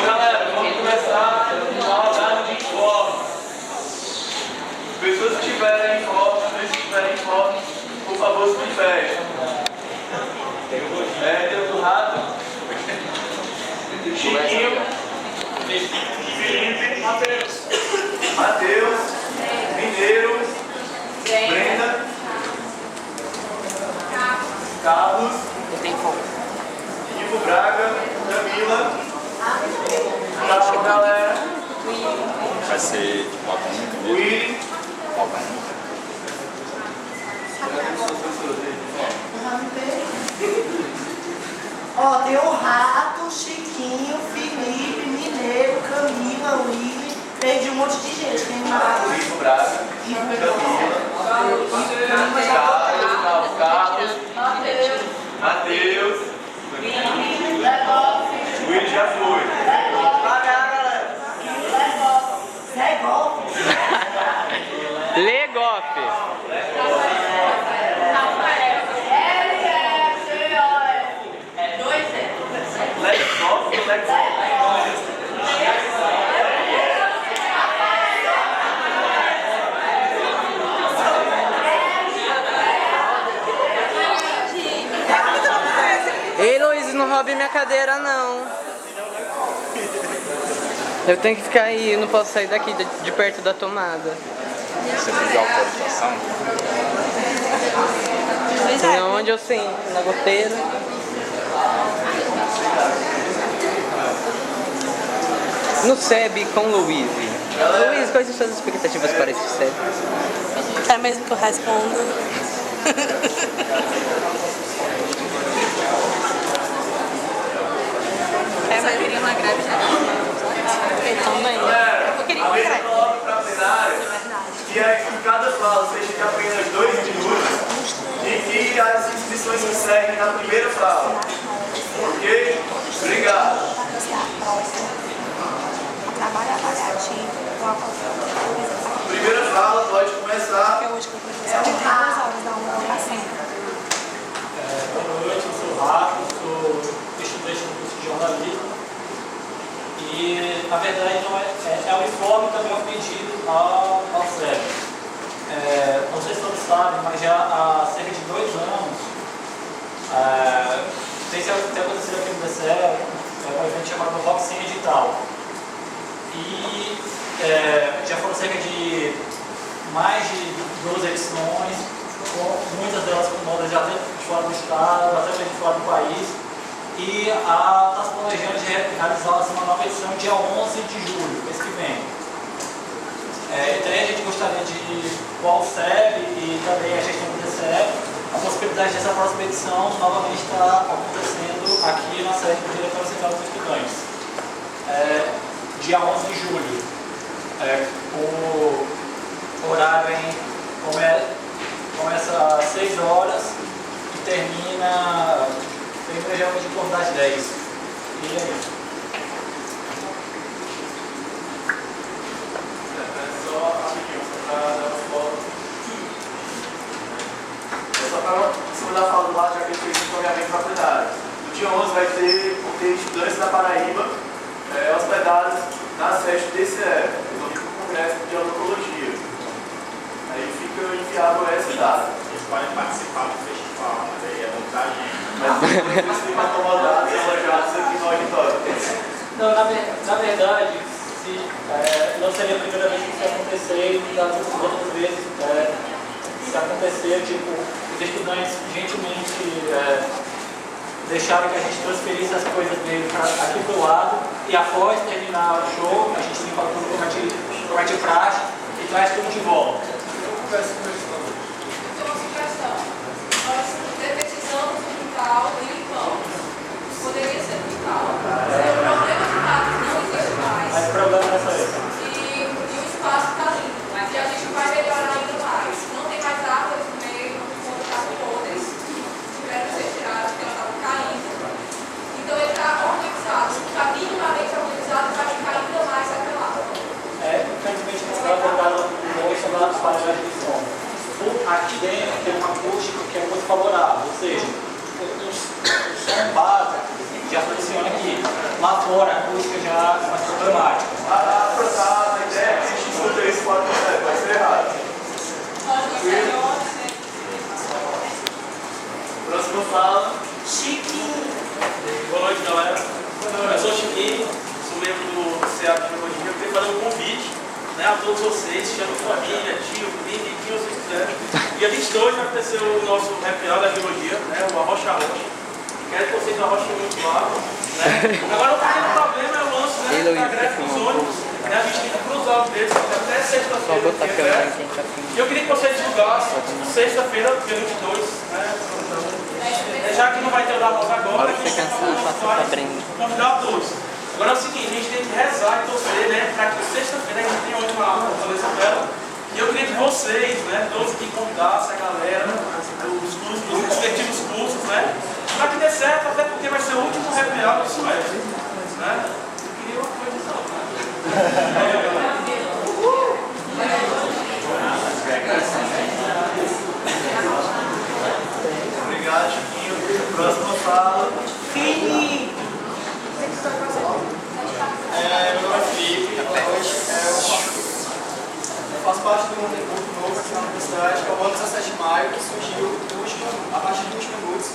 Galera, vamos começar a rodada de informe. Pessoas que tiverem informe, por favor, se manifestem. Deus do Rato, Chiquinho, Felipe, Matheus, Mineiro, Brenda, Carlos, Ivo Braga, Camila. Tchau, galera. Vai ser Walter primeiro. Willy. Ó, tem o Rato, Chiquinho, Felipe, Mineiro, Camila, Willy. Perdi um monte de gente. Tem mais. Ivo Braga, Camila, Carlos, Matheus, Willy já foi. Legoff. Ei, Luiz, não roube minha cadeira, não. Eu tenho que ficar aí, eu não posso sair daqui de perto da tomada. Você pediu autorização? Onde eu sinto? Na goteira. No SEB com Luiz. Luiz, quais são suas expectativas para esse SEB? É mesmo que eu respondo. Eu queria uma greve geral. Eu também. Eu queria uma greve. Para a plenária, que cada fala seja de apenas 2 minutos e que as inscrições se encerrem na primeira fala. Ok? Obrigado. Trabalho avaliativo. Primeira fala, pode começar. Porque hoje que o professor tem 2 horas da aula da sempre. Boa noite, eu sou o Rafa, sou estudante do curso de jornalismo e, na verdade, não é um informe também um pedido ao SEB. Não sei se todos sabem, mas já há cerca de 2 anos tem acontecido aqui no DCE um evento chamado Rock Sem Edital. E já foram cerca de mais de 12 edições, muitas delas com notas até de fora do estado, até de fora do país. E está se planejando de realizar uma nova edição dia 11 de julho, mês que vem. Então a gente gostaria de, com o SEB e também a gestão do DCE, a possibilidade dessa próxima edição novamente estar acontecendo aqui na sede do Diretório Central dos Estudantes. Dia 11 de julho. O horário começa às 6 horas e termina geralmente por das 10. E é isso. Só para segurar a fala do lado, já que ele fez o encaminhamento para a plenária. No dia 11 vai ter estudantes da Paraíba hospedados na sede do DCE, resolvido com o Congresso de Odontologia. Aí fica inviável essa data. Eles podem participar do festival, mas aí é vontade. Mas eles ficam acomodados e alojados aqui no auditório. Não, na verdade, não seria a primeira vez que isso ia acontecer e das outras vezes, se acontecer, tipo, os estudantes gentilmente deixaram que a gente transferisse as coisas dele aqui pro lado e após terminar o show, a gente limpa tudo como é de praxe e traz tudo de volta. Nós repetizamos o quintal e limpamos. Poderia ser quintal. O problema de fato não existe mais. Mas o problema é só esse. E o espaço está limpo. Mas a gente vai melhorar ainda mais. Não tem mais árvores no meio, não estavam podres. Tiveram que ser tiradas porque elas estavam caindo. Então ele está organizado. Está minimamente organizado para ficar ainda mais apelado. Infelizmente, não está voltado hoje sobre as páginas de som. aqui dentro tem uma acústica que é muito favorável, ou seja, o som base já funciona aqui. Lá fora a acústica já é mais problemática. A ideia é que a gente escuta isso fora do céu, vai ser errado. Próximo fala. Chiquinho. Boa noite, galera. Eu sou o Chiquinho, sou membro do CA de Biologia. Eu queria fazer um convite, né, a todos vocês, chama família, tio, primo, quem vocês quiserem. Dia 22 vai acontecer o nosso happy hour da Biologia, né, o Arrocha Rocha. Quero que vocês arrochem muito lá. Né? Agora o primeiro problema é o lance, né, da greve dos ônibus, né, a gente tem que cruzar o dedo até sexta-feira. E eu queria que vocês divulgassem sexta-feira, dia 22, né? Já que não vai ter o da moda agora, a gente vai convidar todos. Agora é o seguinte, a gente tem que rezar e torcer, né, para que sexta-feira a gente tenha hoje uma fortaleza dela. E eu queria que vocês, né, todos que convidassem a galera, os respectivos cursos, né, para que dê certo, até porque vai ser o último happy hour do semestre, né? Eu queria uma coisa só, Obrigado, Chiquinho. Próxima fala. Felipe. Meu nome é Felipe, eu faço parte de um grupo novo aqui na universidade, que é o Ano 17 de Maio, que surgiu a partir de 20 minutos.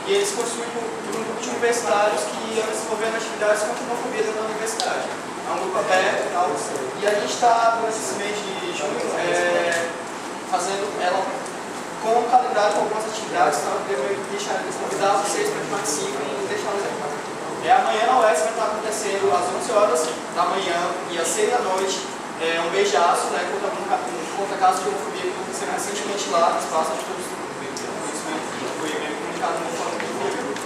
E eles possuem um grupo de universitários que andam desenvolvendo atividades contra a homofobia dentro da universidade. É um grupo aberto e tal. E a gente está, durante esse mês de junho, fazendo ela com um calendário com algumas atividades, então eu devo deixar eles convidar vocês para que participem e deixar eles aqui. Amanhã na UES vai estar acontecendo às 11 horas da manhã e às 6 da noite um beijaço, né, contra casos de homofobia que aconteceram recentemente lá no espaço de todos os foi bem comunicado no fórum do vídeo.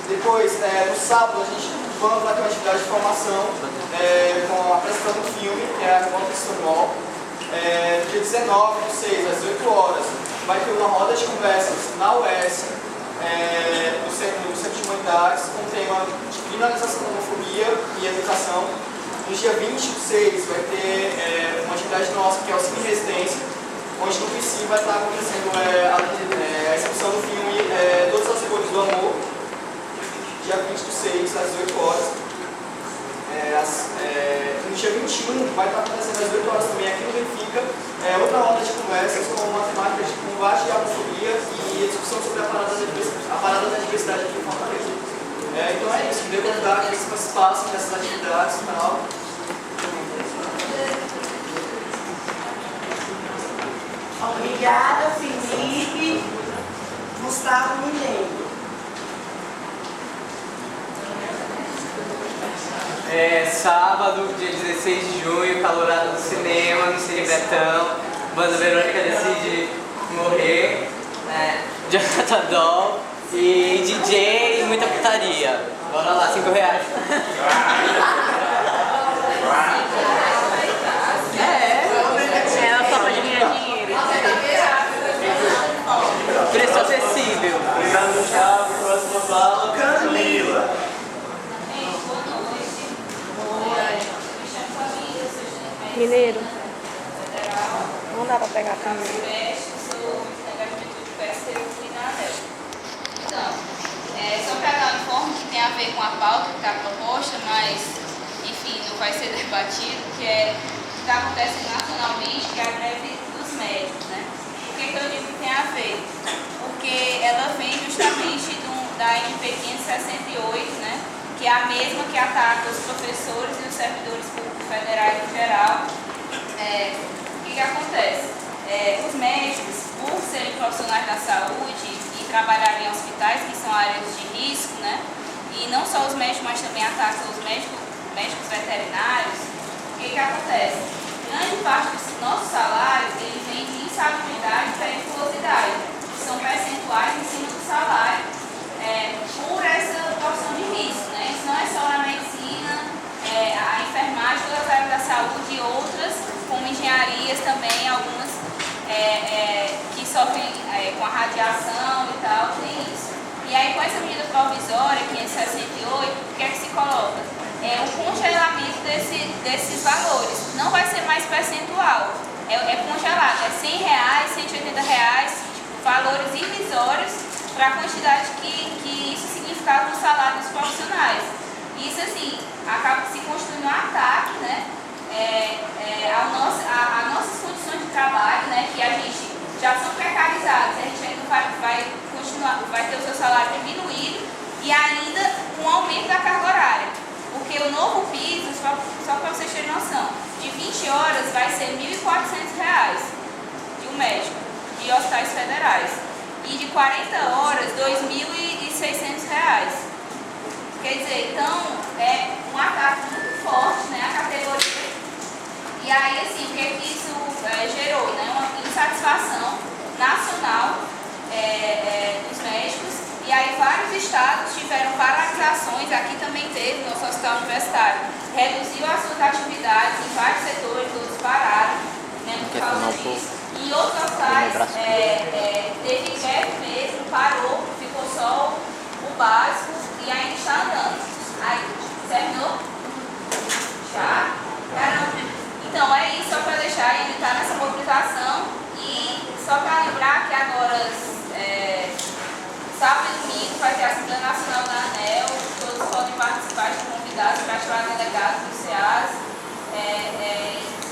Depois, no sábado, a gente vamos lá ter uma atividade de formação com a apresentação do filme, que é a Revolta de Stonewall. Dia 19 do 6 às 8 horas vai ter uma roda de conversas na UES, no Centro de Humanidades, com o tema de criminalização da homofobia e educação. No dia 20 do 6 vai ter uma atividade nossa que é o Cine Residência, onde no PC vai estar acontecendo a exibição do filme Todas as Cores do Amor, dia 20 do 6 às 8 horas. No dia 21 vai estar acontecendo às 8 horas também aqui no Benfica outra roda de conversas com uma temática de combate à homofobia e discussão sobre a parada da diversidade aqui em Fortaleza. Então é isso, queria convidar que vocês participassem dessas atividades no canal. Obrigada, Felipe. Gustavo Mineiro. Sábado, dia 16 de junho, calorada do cinema, no Cine Betão. Banda Verônica Decide Morrer, Jonathan Doll e DJ e muita putaria. Bora lá, R$5. Ela só pode ganhar dinheiro. Preço acessível. Obrigado, Gustavo. Próxima fala. Camila. Mineiro. Não dá pra pegar a câmera. Só para dar um informe que tem a ver com a pauta que está proposta, mas, enfim, não vai ser debatido, que está acontecendo nacionalmente, que é a greve dos médicos, né? Por que eu digo que tem a ver? Porque ela vem justamente da MP 568, né? Que é a mesma que ataca os professores e os servidores públicos federais em geral. O que acontece? Os médicos, por serem profissionais da saúde e trabalharem em hospitais, que são áreas de risco, né? E não só os médicos, mas também atacam os médicos veterinários. O que acontece? Grande parte do nosso salário ele vem de insalubridade e periculosidade, que são percentuais em cima do salário, por essa profissão de risco, né? Isso não é só na medicina, a enfermagem, todas as áreas da saúde e outras, como engenharias também, algumas que sofrem com a radiação e tal, tem isso. E aí com essa medida provisória, 568, o que é que se coloca? O congelamento desses valores. Não vai ser mais percentual. é congelado, é R$100, R$180, tipo, valores irrisórios para a quantidade que isso significava no salário dos profissionais. Isso, assim, acaba se construindo um ataque, né, a nossas condições de trabalho, né, que a gente já são precarizadas, a gente ainda vai continuar, vai ter o seu salário diminuído e ainda com o aumento da carga horária. Porque o novo piso, só para vocês terem noção, de 20 horas vai ser R$1.400 de um médico de hospitais federais. E de 40 horas, R$2.600. Quer dizer, então é um ataque muito forte, né, a categoria. E aí, assim, o que isso gerou? Né, uma insatisfação nacional dos médicos. E aí vários estados tiveram paralisações, aqui também teve, no nosso hospital universitário, reduziu as suas atividades em vários setores, todos pararam, né, por causa disso. E outros hospitais teve greve mesmo, parou, ficou só o básico e ainda está andando. Aí, terminou? Já? Caramba. Então é isso, só para deixar, ele está nessa mobilização e só para lembrar que agora sábado e domingo vai ter a Assembleia Nacional da ANEL, todos podem participar, estão convidados para ativar delegados do SEAS,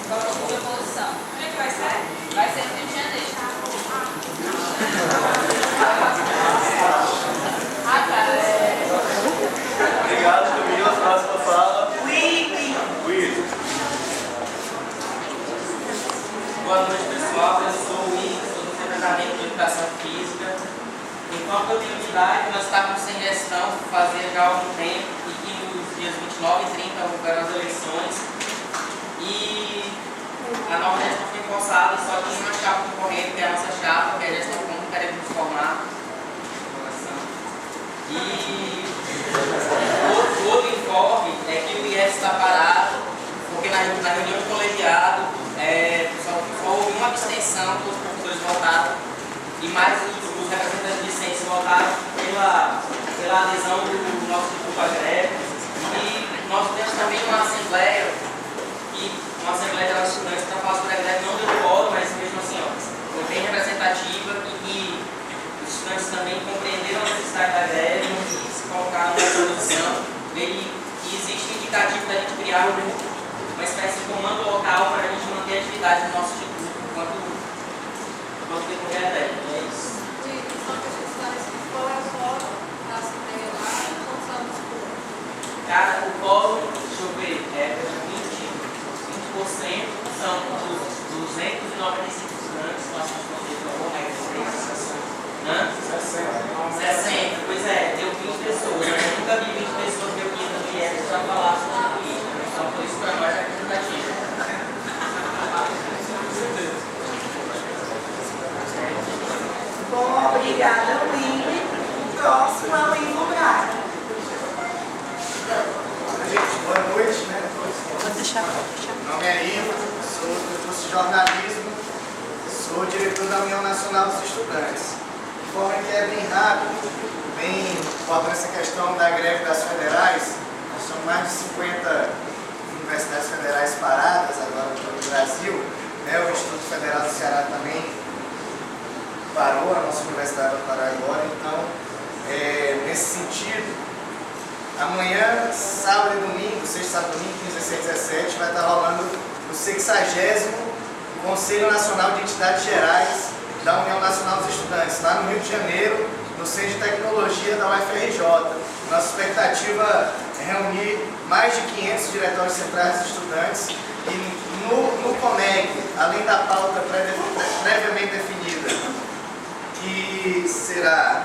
protocolo de oposição. Como é que vai ser? Vai ser no Rio de Janeiro. Obrigado, Camila. Próxima fala. Willy. Boa noite, pessoal. Eu sou o Willy, sou do Departamento de Educação Física. Enquanto eu tenho idade, nós estávamos sem gestão fazia já algum tempo e que nos dias 29 e 30 houveram as eleições e a nova gestão foi empossada e só tinha uma chapa concorrente, que é a nossa chapa, que é a gestão como queremos formar. E outro informe é que o IES está parado, porque na reunião do colegiado só houve uma abstenção, todos os professores votaram e mais os representantes de ciência votaram pela adesão do nosso grupo à greve. E nós temos também uma assembleia de estudantes para falar sobre a greve, não deu voto, mas mesmo assim foi bem representativa e os estudantes também compreenderam a necessidade da greve e se colocaram na posição. E existe um indicativo da gente criar uma espécie de comando local para a gente manter a atividade do nosso instituto enquanto decorrer a greve. É isso. Cara, o polo, deixa eu ver, é 20% são os 295 estudantes, nós temos uma 60, pois é, deu 20 pessoas. Eu nunca vi 20 pessoas reunidas no IES para falar sobre isso, então por isso para nós é representativo. Bom, obrigada, Willy. O próximo é o Ivo Braga. Gente, boa noite, né? Meu nome é Ivo, sou do curso de jornalismo, sou diretor da União Nacional dos Estudantes. De forma que é bem rápido, bem importante essa questão da greve das federais. Nós somos mais de 50 universidades federais paradas agora no Brasil. O Instituto Federal do Ceará também parou, a nossa universidade vai parar agora. Então, nesse sentido, amanhã, sábado e domingo, sexta, sábado e domingo, 15, 16 e 17, vai estar rolando o 60º Conselho Nacional de Entidades Gerais da União Nacional dos Estudantes, lá no Rio de Janeiro, no Centro de Tecnologia da UFRJ. Nossa expectativa é reunir mais de 500 diretórios centrais dos estudantes e no CONEG, além da pauta previamente definida, que será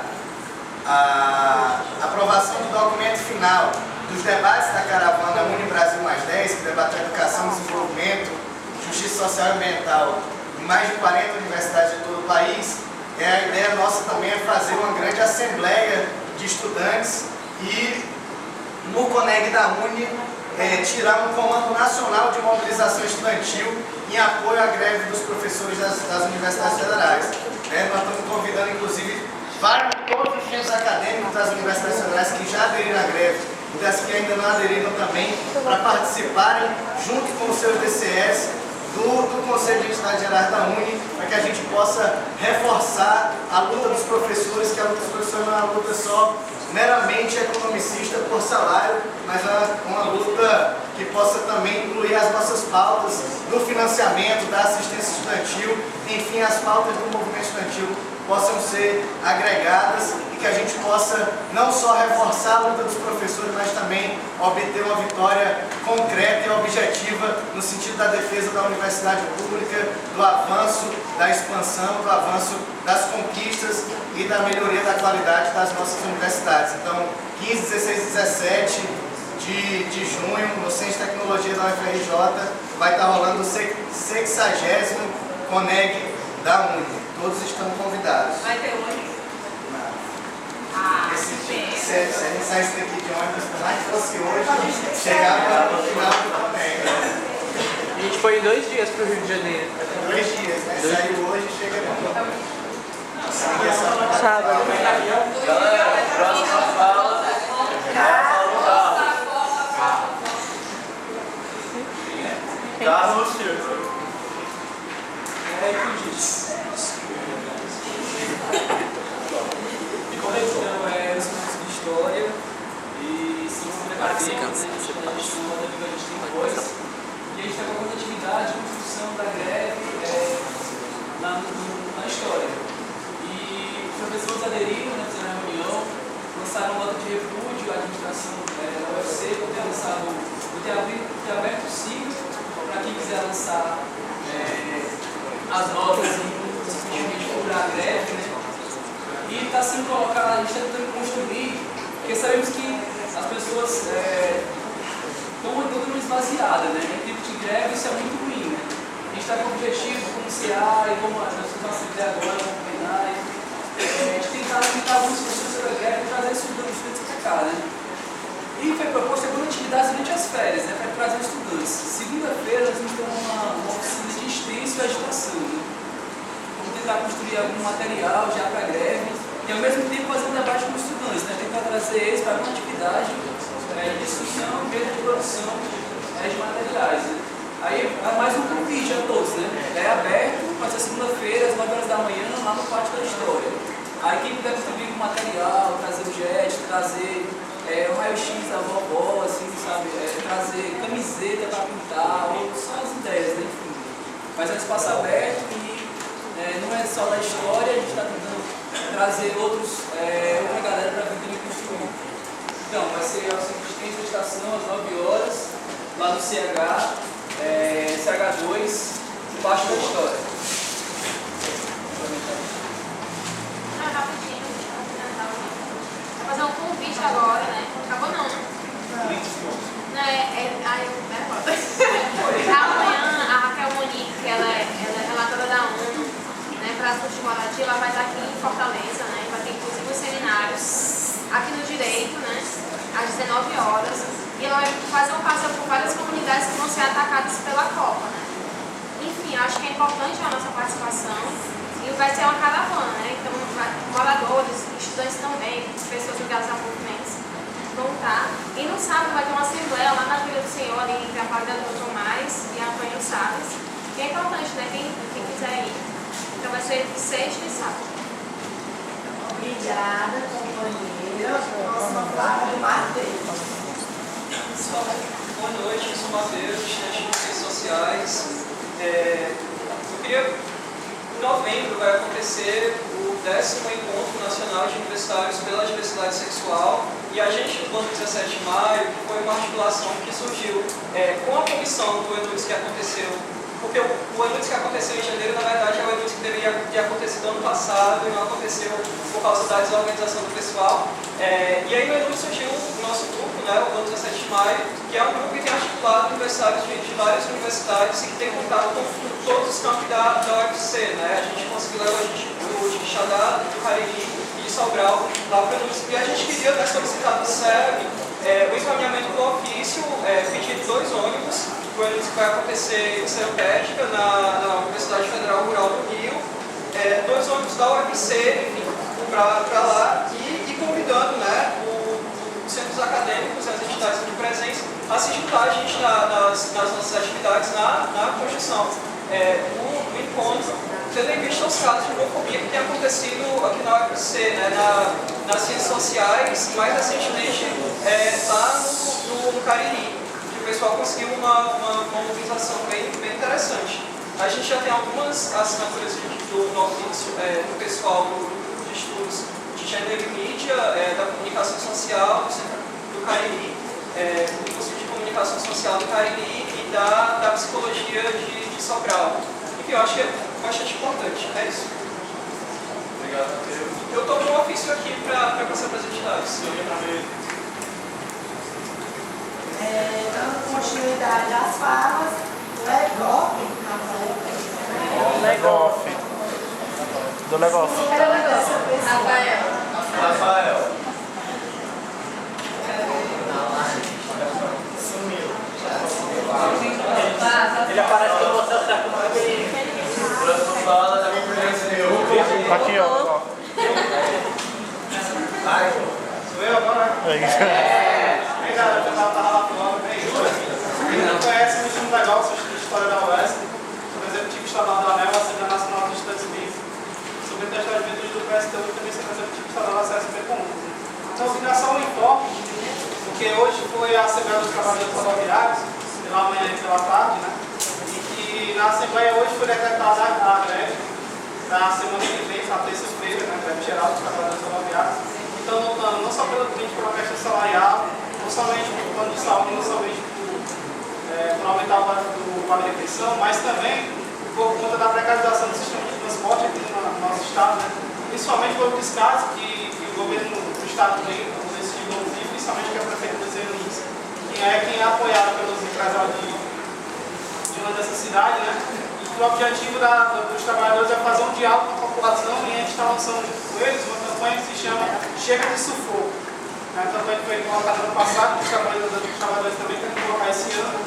a aprovação do documento final dos debates da caravana Unibrasil +10, que debate a educação, desenvolvimento, justiça social e ambiental em mais de 40 universidades de todo o país. A ideia nossa também é fazer uma grande assembleia de estudantes e no CONEG da Uni tirar um comando nacional de mobilização estudantil em apoio à greve dos professores das universidades federais. Nós estamos convidando, inclusive, todos os centros acadêmicos das universidades federais que já aderiram à greve e das que ainda não aderiram também, para participarem, junto com os seus DCS, do Conselho de Entidades Gerais da Uni, para que a gente possa reforçar a luta dos professores, que a luta dos professores não é uma luta só meramente economicista por salário, mas é uma luta que possa também incluir as nossas pautas do financiamento, da assistência estudantil, enfim, as pautas do movimento estudantil possam ser agregadas e que a gente possa não só reforçar a luta dos professores, mas também obter uma vitória concreta e objetiva no sentido da defesa da universidade pública, do avanço, da expansão, do avanço das conquistas e da melhoria da qualidade das nossas universidades. Então, 15, 16 e 17 de junho, no Centro de Tecnologia da UFRJ, vai estar rolando o 60º CONEG da Uni. Todos estão convidados. Vai ter ônibus? Se a gente saísse daqui de ônibus, mais que fosse hoje, chegava no final do CONEG. A gente foi em 2 dias para o Rio de Janeiro. 2 dias, né? Saiu hoje e chega no Sábado. Galera, próxima fala. Carlos Silva. E como é que os cursos de história e ciência da acadêmica, a gente estuda a gente tem voz, e a gente está com algumas atividades de construção da greve na história. E os professores aderiram, né, fizeram a reunião, lançaram uma nota de repúdio à administração da UFC, por ter lançado, por ter aberto o ciclo para quem quiser lançar as notas e simplesmente cobrar a greve, né? E está sendo colocado, a gente está tentando construir, porque sabemos que as pessoas estão dando uma esvaziada, né? Em tempo de greve isso é muito ruim, né? A gente está com o objetivo, como CA e como a nossa ideia agora, como PENAI, de tentar aplicar algumas pessoas da greve e trazer estudantes para cá, né? E foi proposta algumas atividades durante as férias, né, para trazer estudantes. Segunda-feira nós vamos ter uma oficina de extenso e agitação. Né? Vamos tentar construir algum material já para a greve e ao mesmo tempo fazer um debate com os estudantes, né? Tentar trazer eles para uma atividade de discussão e mesmo de produção de materiais. Né? Aí é mais um convite a todos, né? É aberto, vai ser segunda-feira, às 9 horas da manhã, lá no Pátio da História. Aí quem puder contribuir com material, trazer o jet, trazer o raio-x da vovó, assim, sabe? Trazer camiseta para pintar, ou só as ideias, né? Enfim. Mas é um espaço aberto e não é só da história, a gente está tentando trazer outra galera para vir também construir. Então, vai ser a assistência de estação às 9 horas, lá no CH, CH2, embaixo da história. Rapidinho, vou fazer um convite agora, né? Acabou não, né? Amanhã a Raquel Monique, que ela é relatora da ONU, né, para assuntos de moradia, ela vai estar aqui em Fortaleza, né? Vai ter inclusive os seminários aqui no Direito, né? Às 19 horas. E ela vai fazer um passeio por várias comunidades que vão ser atacadas pela Copa, né? Enfim, acho que é importante a nossa participação. E vai ser uma caravana, né? Então, moradores, estudantes também, pessoas ligadas a movimentos vão estar. E no sábado vai ter uma assembleia lá na Vila do Senhor, ali entre a Padre do Tomás e a Antônio Salles. Que é importante, né? Quem quiser ir. Então vai ser de 6 de sábado. Obrigada, companheira. Próxima vaga do Matheus. Pessoal, boa noite, eu sou o Matheus, estudante de Ciências Sociais. Eu queria... Em novembro vai acontecer o 10º Encontro Nacional de Universitários pela Diversidade Sexual e a gente, no ano 17 de maio, foi uma articulação que surgiu com a comissão do ENUDS que aconteceu, porque o ENUDS que aconteceu em janeiro, na verdade, é o ENUDS que deveria ter acontecido ano passado e não aconteceu por causa da desorganização do pessoal. E aí no ENUDS surgiu o nosso grupo, né, o ano 17 de maio, que é um grupo que tem articulado universitários de várias universidades e que tem contato com todos os campos da UFC, né? A gente conseguiu levar gente de Quixadá, do Cariri e de Sobral lá para o ENUDS. E a gente queria solicitar do SEB o encaminhamento do ofício, pedir 2 ônibus, o ENUDS que vai acontecer em Seropédica, na Universidade Federal Rural do Rio, 2 ônibus da UFC, enfim, para lá, e convidando, né, os centros acadêmicos e as entidades de presença a se juntar a gente nas nossas atividades na construção. O encontro, tendo em vista os casos de homofobia que tem acontecido aqui na UFC, né, nas ciências sociais, e mais recentemente lá no Cariri, que o pessoal conseguiu uma mobilização bem interessante. A gente já tem algumas assinaturas do ofício do pessoal do grupo de estudos de gênero e mídia, da comunicação social do Centro do Cariri, do curso de comunicação social do Cariri e da psicologia de Sobral. Enfim, eu acho que é bastante importante. É isso. Obrigado, Matheus. Eu estou com um ofício aqui para passar para as entidades. Dando continuidade às falas, Legoff. Do Legoff. Rafael. Sumiu. Ele aparece quando você está com uma Próxima fala da minha presença. Aqui, ó. Vai. Sou eu agora? Obrigado, eu estava lá falando, bem Quem não conhece, é muito legal a história da UESC. Por exemplo, tive estadual da ANEL, a Assembleia Nacional dos Estudantes Livres. Sobre a questão de juventude do PSTU e também sobre o tive estadual da CSP-Com. Então, eu vim só um informe, porque hoje foi a Assembleia dos Trabalhadores Rodoviários, pela manhã e pela tarde, né? E que na Assembleia hoje foi decretada a greve na semana que vem, na terça-feira, né? Greve geral dos trabalhadores rodoviários. Então, lutando não só pela questão salarial, não somente por plano de saúde, não somente por aumentar o vale de refeição, mas também por conta da precarização do sistema de transporte aqui no nosso estado, né? Principalmente por descaso que o governo do estado tem nesse tipo de principalmente que a prefeitura de Zelis, quem é apoiado pelos empresários de uma dessa cidade, né? E que o objetivo dos trabalhadores é fazer um diálogo com a população e a gente está lançando com eles uma campanha que se chama Chega de Sufoco. A campanha que foi colocada no passado, os trabalhadores também querem colocar esse ano,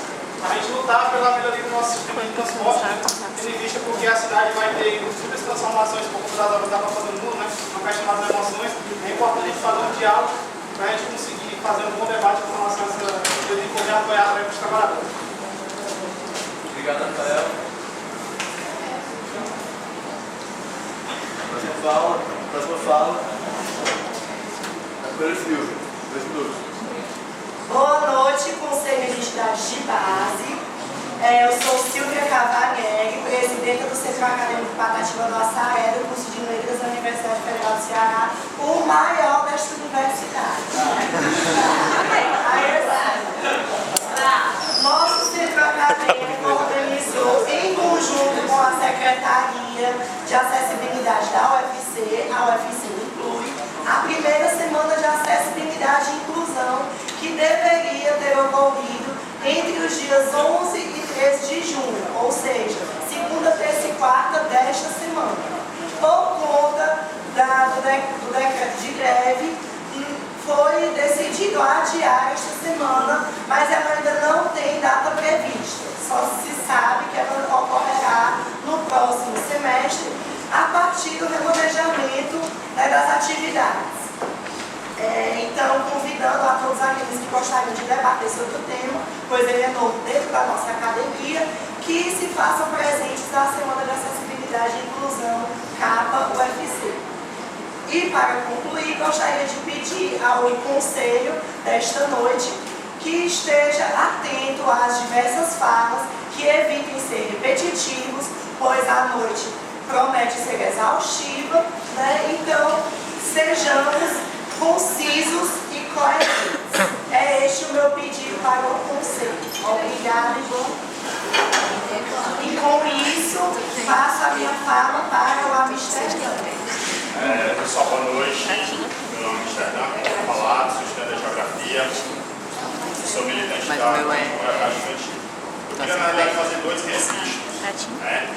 a gente lutar pela melhoria do nosso sistema de transporte, né? Tendo em vista porque a cidade vai ter muitas transformações por conta das obras da Copa do Mundo, né? Uma questão das emoções, é importante a gente fazer um diálogo para a gente conseguir fazer um bom debate com relação a essa coisa e poder apoiar a greve dos trabalhadores. Obrigado, Rafael. Próxima fala. Pedro Silva, 2 minutos. Boa noite, Conselho de Entidades de Base. Eu sou Silvia Cavalieri, presidenta do Centro Acadêmico Patativa do Açaré, do curso de Letras da Universidade Federal do Ceará, o maior desta universidade. Nosso Centro Acadêmico organizou, em conjunto com a Secretaria de Acessibilidade da UFC, a UFC inclui, a primeira semana de acessibilidade e inclusão que deveria ter ocorrido entre os dias 11 e 13 de junho, ou seja, segunda, terça e quarta desta semana. Por conta do decreto de greve, foi decidido adiar esta semana, mas ela ainda não tem data prevista. Só se sabe que ela ocorrerá no próximo semestre, a partir do remanejamento das atividades. Então, convidando a todos aqueles que gostariam de debater sobre o tema, pois ele é novo dentro da nossa academia, que se façam presentes na Semana de Acessibilidade e Inclusão, CAPA UFC. E, para concluir, gostaria de pedir ao Conselho desta noite que esteja atento às diversas falas, que evitem ser repetitivos, pois a noite promete ser exaustiva, né? Então, sejamos concisos e coerentes. É este o meu pedido para o Conselho. Obrigada e com isso, passo a minha fala para o Amsterdã. Pessoal, boa noite. Meu nome é Amsterdã, como falado, sou estudante de Geografia, sou militante da comunidade estudantil. Eu queria, na verdade, fazer 2 registros. Né?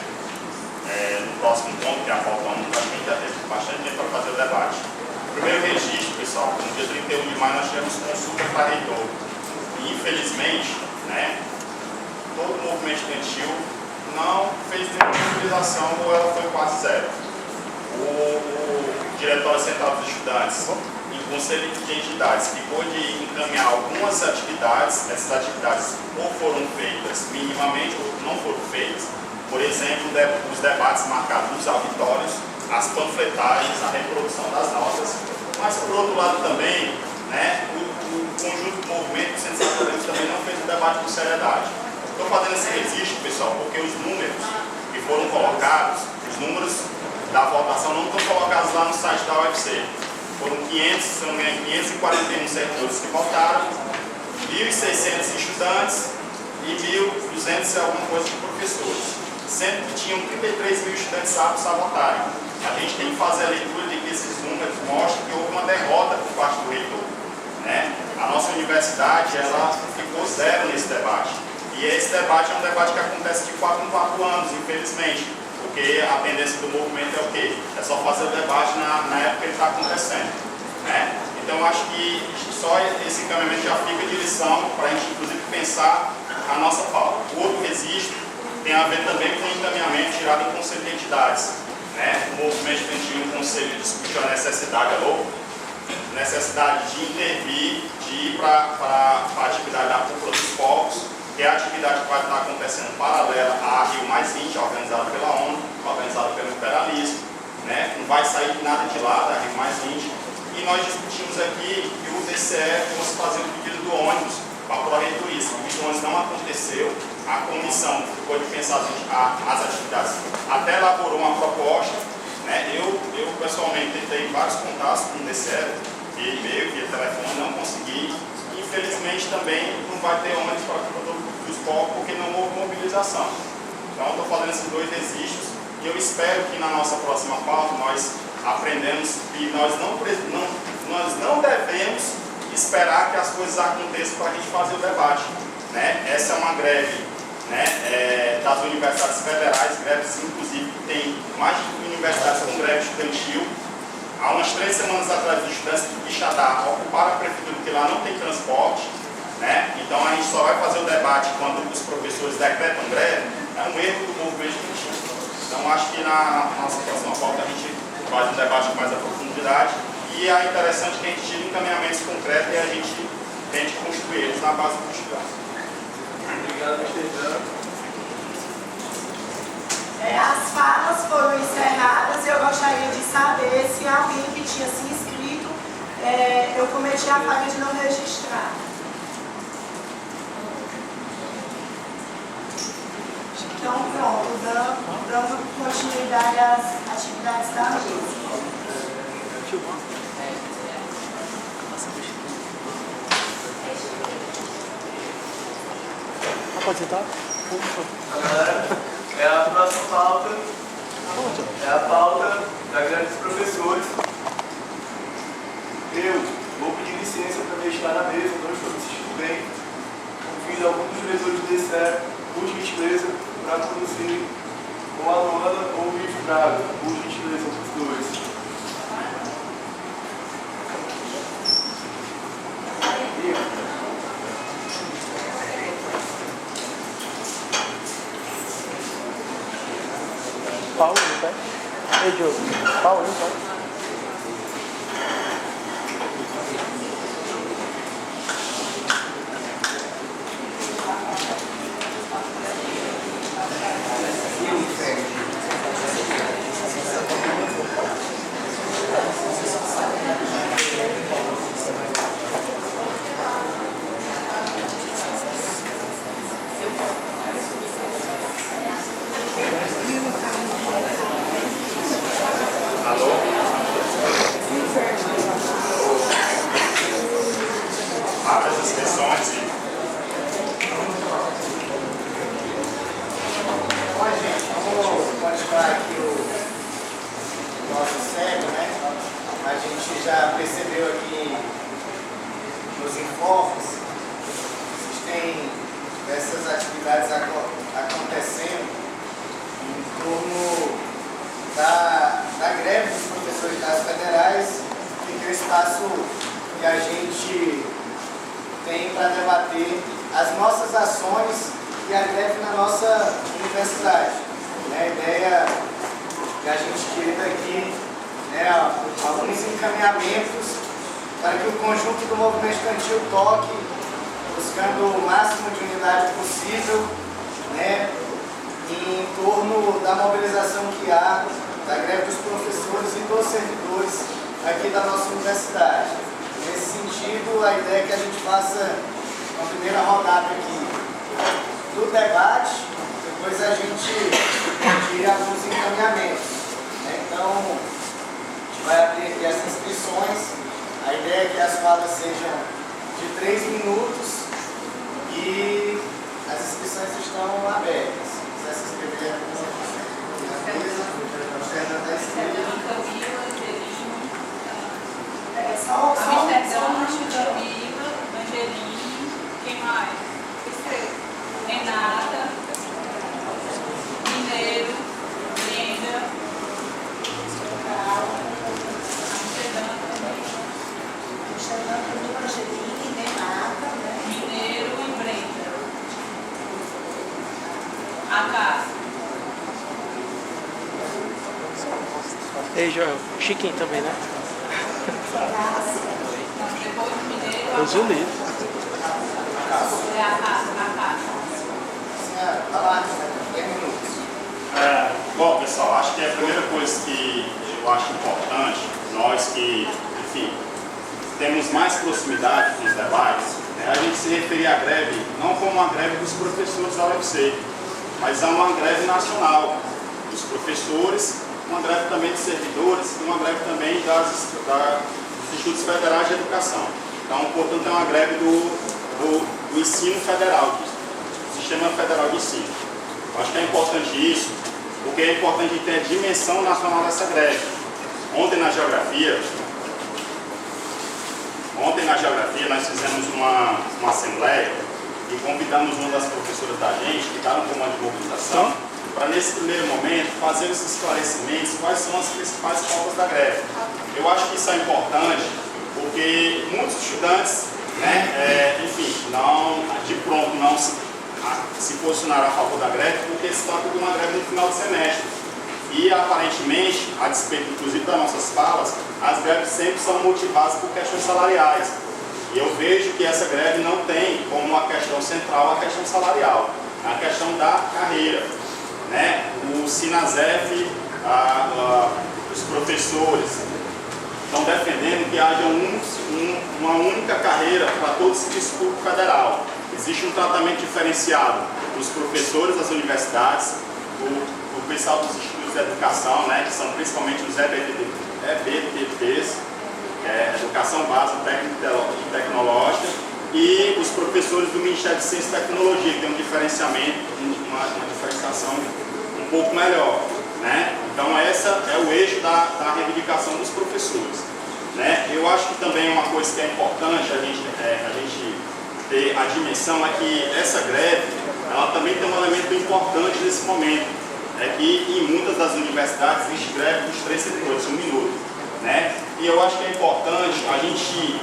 No próximo ponto, que é a pauta 1, acho que a gente já teve bastante tempo para fazer o debate. Primeiro registro, pessoal, no dia 31 de maio nós tivemos consulta para reitor. E, infelizmente, né, todo o movimento estudantil não fez nenhuma mobilização ou ela foi quase zero. Diretório Central dos Estudantes e o Conselho de Entidades ficou de encaminhar algumas atividades, essas atividades ou foram feitas minimamente ou não foram feitas, por exemplo, os debates marcados nos auditórios, as panfletagens, a reprodução das notas, mas por outro lado também, né, o conjunto do movimento Centro Acadêmico também não fez o debate com seriedade. Estou fazendo esse registro, pessoal, porque os números que foram colocados, os números da votação não estão colocados lá no site da UFC. Foram 541 servidores que votaram, 1.600 estudantes e 1.200 e alguma coisa de professores, sendo que tinham 33 mil estudantes aptos a votarem. A gente tem que fazer a leitura de que esses números mostram que houve uma derrota por parte do reitor, né? A nossa universidade, ela ficou zero nesse debate. E esse debate é um debate que acontece de 4 em 4 anos, infelizmente. Porque a tendência do movimento é o quê? É só fazer o debate na época que ele está acontecendo, né? Então eu acho que só esse encaminhamento já fica de lição para a gente, inclusive, pensar a nossa pauta. O outro registro tem a ver também com o encaminhamento tirado em Conselho de Entidades, né? O movimento estudantil no Conselho discutiu a necessidade de intervir, de ir para a atividade da Cúpula dos Povos, que é a atividade que vai estar acontecendo paralela à Rio +20, organizada pela ONU, organizada pelo imperialismo, né? Não vai sair nada de lá da Rio +20. E nós discutimos aqui que o DCE fosse fazer o pedido do ônibus para a Pró-Reitoria. O pedido do ônibus não aconteceu, a comissão ficou de pensar as atividades, até elaborou uma proposta, né? Eu pessoalmente tentei vários contatos com o DCE, via e-mail, via telefone, não consegui. Infelizmente também não vai ter ônibus para os povos porque não houve mobilização. Então estou fazendo esses 2 registros e eu espero que na nossa próxima pauta nós aprendemos que nós não devemos esperar que as coisas aconteçam para a gente fazer o debate, né? Essa é uma greve, né, das universidades federais, greves inclusive que tem mais de universidades com greve estudantil. Há umas 3 semanas atrás, os estudantes de Quixadá ocuparam a prefeitura porque lá não tem transporte, né? Então a gente só vai fazer o debate quando os professores decretam greve. É um erro do movimento estudantil. Então acho que na nossa próxima pauta a gente faz um debate com mais a profundidade e é interessante que a gente tire encaminhamentos concretos e a gente tente construir eles na base do estudante. Obrigado, Mr. As falas foram encerradas e eu gostaria de saber se alguém que tinha se inscrito, eu cometi a falha de não registrar. Então, pronto, dando continuidade às atividades da mesa. Pode sentar? Galera, a próxima pauta é a pauta da greve dos professores. Eu vou pedir licença para me estar na mesa, não estou me sentindo bem. Convido algum dos diretores do DCE, por gentileza, para conduzir ou a Luana ou o Luiz Braga, por gentileza, os 2. Paulo, não tá? Ei, Diogo. Paulo, não tá? Abre as inscrições e... Bom, gente, vamos continuar aqui o nosso cego, né? A gente já percebeu aqui nos informes que existem essas atividades acontecendo em torno da greve dos professores das federais, que é o espaço que a gente tem para debater as nossas ações e a greve na nossa universidade. A ideia que a gente tira daqui né, alguns encaminhamentos para que o conjunto do movimento estudantil toque, buscando o máximo de unidade possível, né, em torno da mobilização que há da greve dos professores e dos servidores aqui da nossa universidade. Nesse sentido, a ideia é que a gente faça uma primeira rodada aqui do debate, depois a gente tire alguns encaminhamentos, né? Então, a gente vai abrir aqui as inscrições. A ideia é que as falas sejam de 3 minutos e as inscrições estão abertas. Se quiser se inscrever, Só Camila, Angeline, quem mais? Renata, Mineiro, Brenda, Angeline, Renata, Mineiro e Brenda. A Cássia. Ei, Joel. Chiquinho também, né? Depois do Mineiro, Deus o livre. é a Cássia. Bom, pessoal, acho que a primeira coisa que eu acho importante, nós que, enfim, temos mais proximidade com os debates, é a gente se referir à greve não como uma greve dos professores da UFC, mas a uma greve nacional dos professores, uma greve também de servidores e uma greve também dos institutos federais de educação. Então, portanto, é uma greve do ensino federal, do Sistema Federal de Ensino. Eu acho que é importante isso, porque é importante ter a dimensão nacional dessa greve. Ontem na geografia nós fizemos uma assembleia e convidamos uma das professoras da gente, que está no comando de mobilização, para nesse primeiro momento fazer esses esclarecimentos, quais são as principais pautas da greve. Eu acho que isso é importante, porque muitos estudantes, né, enfim, não, de pronto não se posicionaram a favor da greve, porque se trata de uma greve no final de semestre. E aparentemente, a despeito inclusive das nossas falas, as greves sempre são motivadas por questões salariais. E eu vejo que essa greve não tem como a questão central a questão salarial, a questão da carreira, né? O Sinasef, os professores estão defendendo que haja uma única carreira para todo o serviço público federal. Existe um tratamento diferenciado dos professores das universidades, o pessoal dos institutos de educação, né, que são principalmente os EBTPs, Educação Básica Técnica e Tecnológica, e os professores do Ministério de Ciência e Tecnologia, que tem um diferenciamento, uma diferenciação um pouco melhor, né? Então essa é o eixo da reivindicação dos professores, né? Eu acho que também uma coisa que é importante a gente ter a dimensão é que essa greve, ela também tem um elemento importante nesse momento, é que em muitas das universidades existe greve dos 3 setores, 1 minuto, né? E eu acho que é importante a gente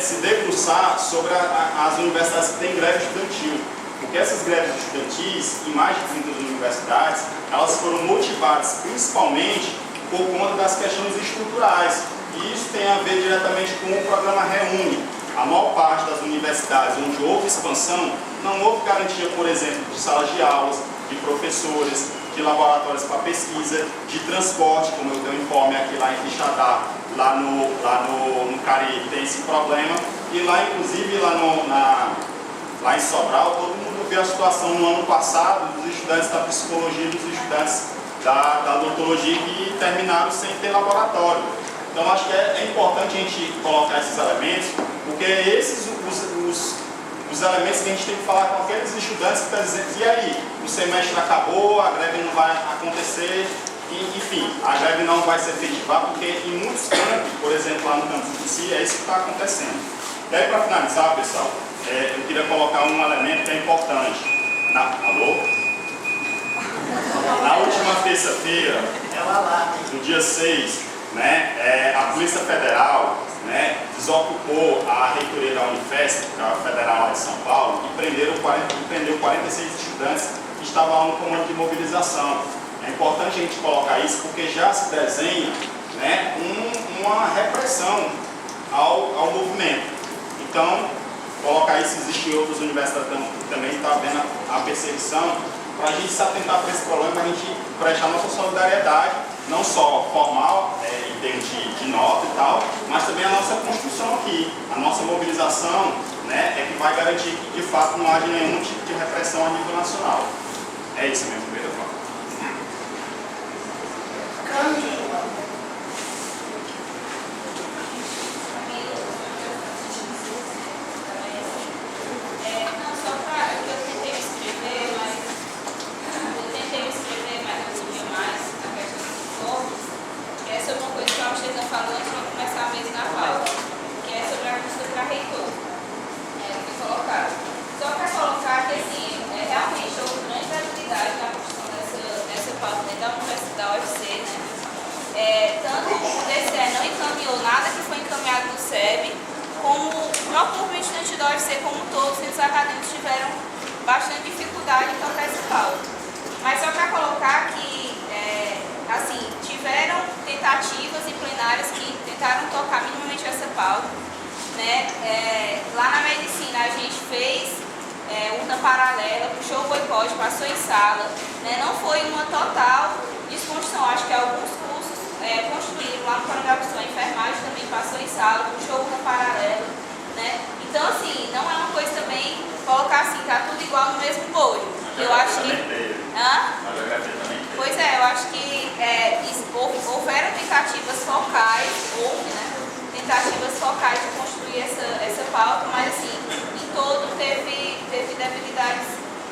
se debruçar sobre as universidades que têm greve estudantil, porque essas greves estudantis, em mais de 30 universidades, elas foram motivadas principalmente por conta das questões estruturais, e isso tem a ver diretamente com o programa Reúne. A maior parte das universidades onde houve expansão, não houve garantia, por exemplo, de salas de aulas, de professores, de laboratórios para pesquisa, de transporte, como eu tenho informe aqui lá em Quixadá, lá no Caribe tem esse problema, e lá inclusive lá em Sobral, todo mundo viu a situação no ano passado dos estudantes da psicologia e dos estudantes da odontologia que terminaram sem ter laboratório. Então acho que é importante a gente colocar esses elementos, porque esses os elementos que a gente tem que falar com aqueles estudantes que estão dizendo, e aí, o semestre acabou, a greve não vai acontecer, enfim, a greve não vai se efetivar, porque em muitos campos, por exemplo, lá no campus de si, é isso que está acontecendo. E aí, para finalizar, pessoal, eu queria colocar um elemento que é importante. Alô? Na última terça-feira, no dia 6, né, a Polícia Federal, né, desocupou a reitoria da Unifesp, que é a Federal lá de São Paulo, e prendeu 46 estudantes que estavam lá no comando de mobilização. É importante a gente colocar isso porque já se desenha né, uma repressão ao movimento. Então, colocar isso, existem outras universidades que também estão vendo a perseguição, para a gente se atentar para esse problema, a gente prestar nossa solidariedade, não só formal, em termos de nota e tal, mas também a nossa construção aqui, a nossa mobilização, né, é que vai garantir que de fato não haja nenhum tipo de repressão a nível nacional. É isso mesmo, primeira fala. Bastante dificuldade em tocar essa pauta. Mas só para colocar que, assim, tiveram tentativas em plenárias que tentaram tocar minimamente essa pauta, né? Lá na medicina a gente fez urna paralela, puxou o boicote, passou em sala, né? Não foi uma total desconstrução, acho que alguns cursos construíram lá no Coronel Pessoa, a enfermagem também passou em sala, puxou urna paralela, né? Então, assim, não é uma coisa também colocar assim, tá tudo igual no mesmo bolho. Eu acho que... Pois é, eu acho que houveram tentativas focais, tentativas focais de construir essa pauta, mas assim, em todo teve debilidades